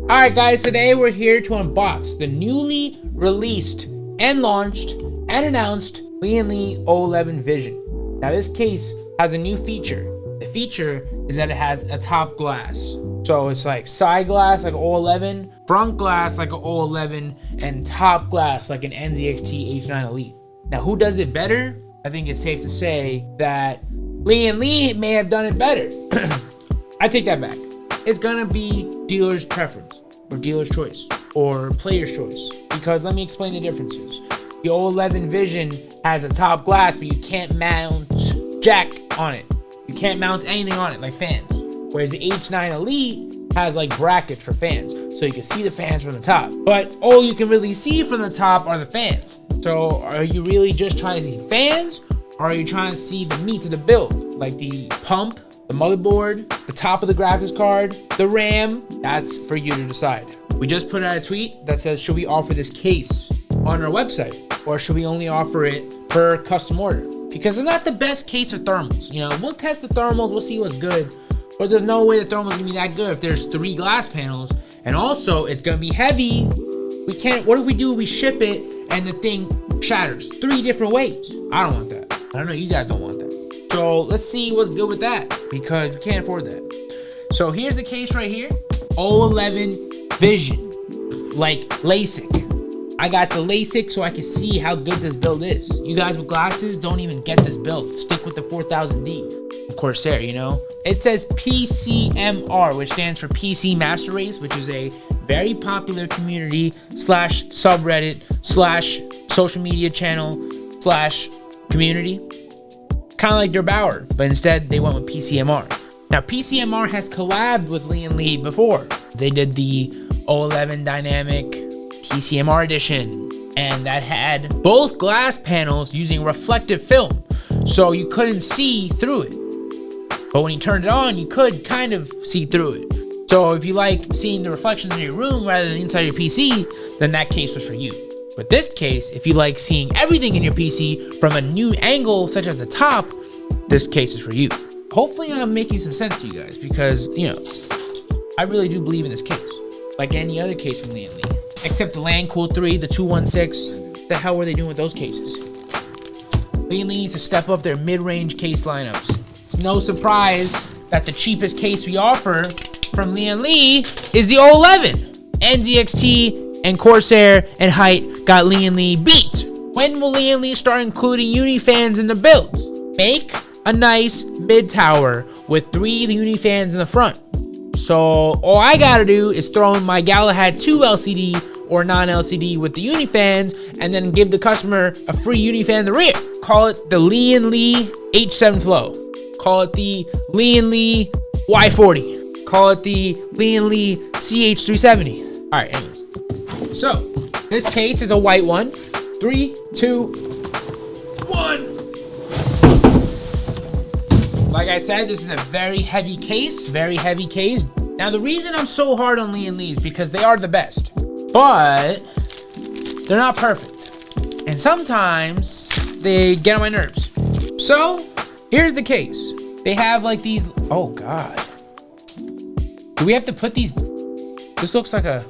Alright guys, today we're here to unbox the newly released and launched and announced Lian Li O11 Vision. Now this case has a new feature. The feature is that it has a top glass. So it's like side glass like an O11, front glass like an O11, and top glass like an NZXT H9 Elite. Now who does it better? I think it's safe to say that Lian Li may have done it better. I take that back. It's gonna be dealer's preference, or dealer's choice, or player's choice. Because let me explain the differences. The O11 Vision has a top glass, but you can't mount jack on it. You can't mount anything on it, like fans. Whereas the H9 Elite has like brackets for fans, so you can see the fans from the top. But all you can really see from the top are the fans. So are you really just trying to see fans, or are you trying to see the meat of the build? Like the pump, the motherboard, the top of the graphics card, the RAM? That's for you to decide. We just put out a tweet that says, should we offer this case on our website, or should we only offer it per custom order? Because it's not the best case for thermals. You know, we'll test the thermals, we'll see what's good, but there's no way the thermal's gonna be that good if there's 3 glass panels, and also it's gonna be heavy. We can't, what if we do, we ship it and the thing shatters 3 different ways? I don't want that. I don't know, you guys don't want that. So let's see what's good with that, because we can't afford that. So here's the case right here, O11 Vision, like LASIK. I got the LASIK so I can see how good this build is. You guys with glasses, don't even get this build. Stick with the 4000D. Of Corsair, you know? It says PCMR, which stands for PC Master Race, which is a very popular community / subreddit / social media channel / community. Kind of like Der Bauer, but instead they went with PCMR. Now PCMR has collabed with Lian Li before. They did the O11 Dynamic PCMR edition, and that had both glass panels using reflective film, so you couldn't see through it. But when you turned it on, you could kind of see through it. So if you like seeing the reflections in your room rather than inside your PC, then that case was for you. But this case, if you like seeing everything in your PC from a new angle, such as the top, this case is for you. Hopefully I'm making some sense to you guys, because, you know, I really do believe in this case. Like any other case from Lian Li. Except the Landcool 3, the 216. The hell were they doing with those cases? Lian Li needs to step up their mid-range case lineups. It's no surprise that the cheapest case we offer from Lian Li is the O11. NZXT and Corsair and Height got Lian Li beat. When will Lian Li start including Unifans in the builds? Make a nice mid-tower with 3 Unifans in the front. So all I gotta do is throw in my Galahad 2 LCD or non-LCD with the Unifans, and then give the customer a free Unifan in the rear. Call it the Lian Li H7 Flow. Call it the Lian Li Y40. Call it the Lian Li CH370. All right, anyways. So, this case is a white one. 3, 2, 1. Like I said, this is a very heavy case. Very heavy case. Now, the reason I'm so hard on Lian Li is because they are the best. But they're not perfect. And sometimes they get on my nerves. So, here's the case. They have like these... Oh, God. Do we have to put these... This looks like a...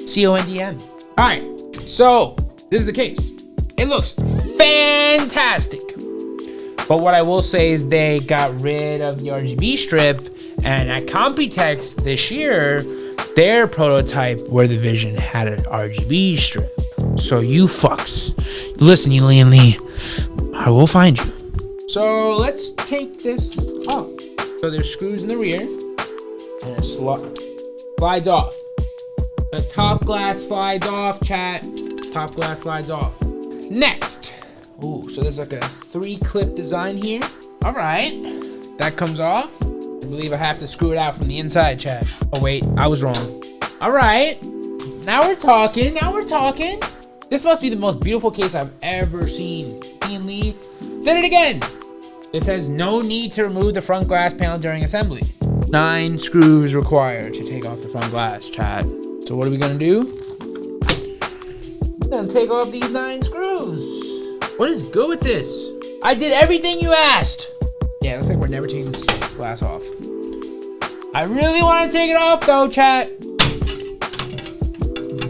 CONDM. Alright, so this is the case. It looks fantastic. But what I will say is they got rid of the RGB strip, and at Computex this year, their prototype where the Vision had an RGB strip. So you fucks, listen, you Lian Li, I will find you. So let's take this off. So there's screws in the rear, and it slides off. The top glass slides off, chat. Top glass slides off. Next. Ooh, so there's like a 3-clip design here. All right. That comes off. I believe I have to screw it out from the inside, chat. Oh, wait. I was wrong. All right. Now we're talking. Now we're talking. This must be the most beautiful case I've ever seen. Lian Li did it again. It says no need to remove the front glass panel during assembly. 9 screws required to take off the front glass, chat. So what are we gonna do? We're gonna take off these 9 screws. What is good with this? I did everything you asked. Yeah, it looks like we're never taking this glass off. I really want to take it off though, chat.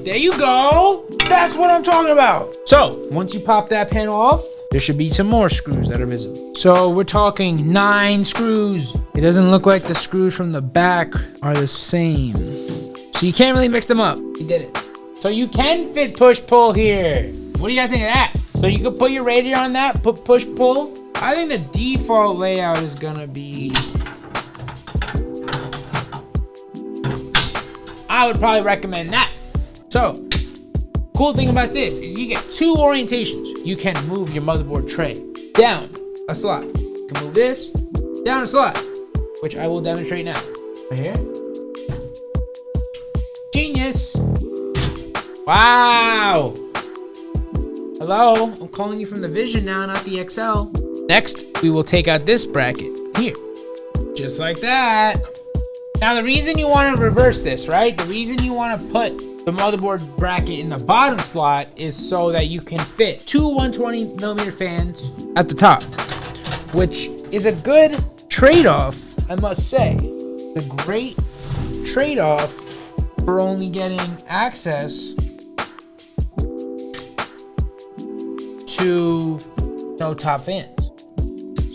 There you go. That's what I'm talking about. So once you pop that pin off, there should be some more screws that are visible. So we're talking 9 screws. It doesn't look like the screws from the back are the same. So you can't really mix them up. You did it. So you can fit push-pull here. What do you guys think of that? So you could put your radiator on that, put push-pull. I think the default layout is gonna be... I would probably recommend that. So, cool thing about this is you get 2 orientations. You can move your motherboard tray down a slot. You can move this down a slot, which I will demonstrate now. Right here. Genius. Wow. Hello, I'm calling you from the Vision now, not the XL. Next, we will take out this bracket here. Just like that. Now, the reason you want to reverse this, right? The reason you want to put the motherboard bracket in the bottom slot is so that you can fit 2 120mm fans at the top, which is a good trade-off, I must say. It's a great trade-off for only getting access to no top fans.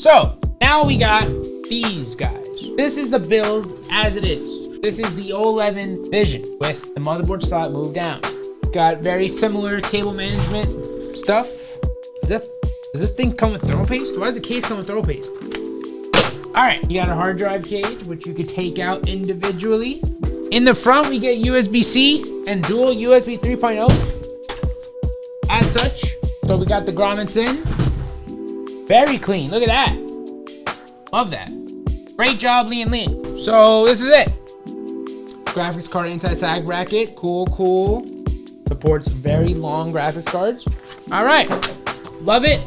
So now we got these guys. This is the build as it is. This is the O11 Vision with the motherboard slot moved down. Got very similar cable management stuff. Does this thing come with thermal paste? Why does the case come with thermal paste? All right, you got a hard drive cage, which you could take out individually. In the front, we get USB-C and dual USB 3.0 as such. So we got the grommets in. Very clean, look at that. Love that. Great job, Lian Li. So this is it. Graphics card anti-sag bracket, cool. Supports very long graphics cards. All right, love it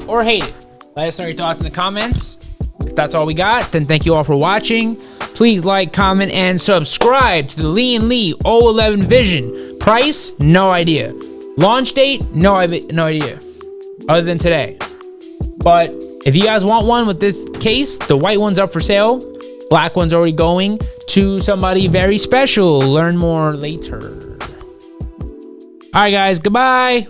or hate it. Let us know your thoughts in the comments. If that's all we got, then thank you all for watching. Please like, comment, and subscribe to the Lian Li O11 Vision. Price, no idea. Launch date, no idea. Other than today. But if you guys want one with this case, the white one's up for sale. Black one's already going to somebody very special. Learn more later. All right, guys, goodbye.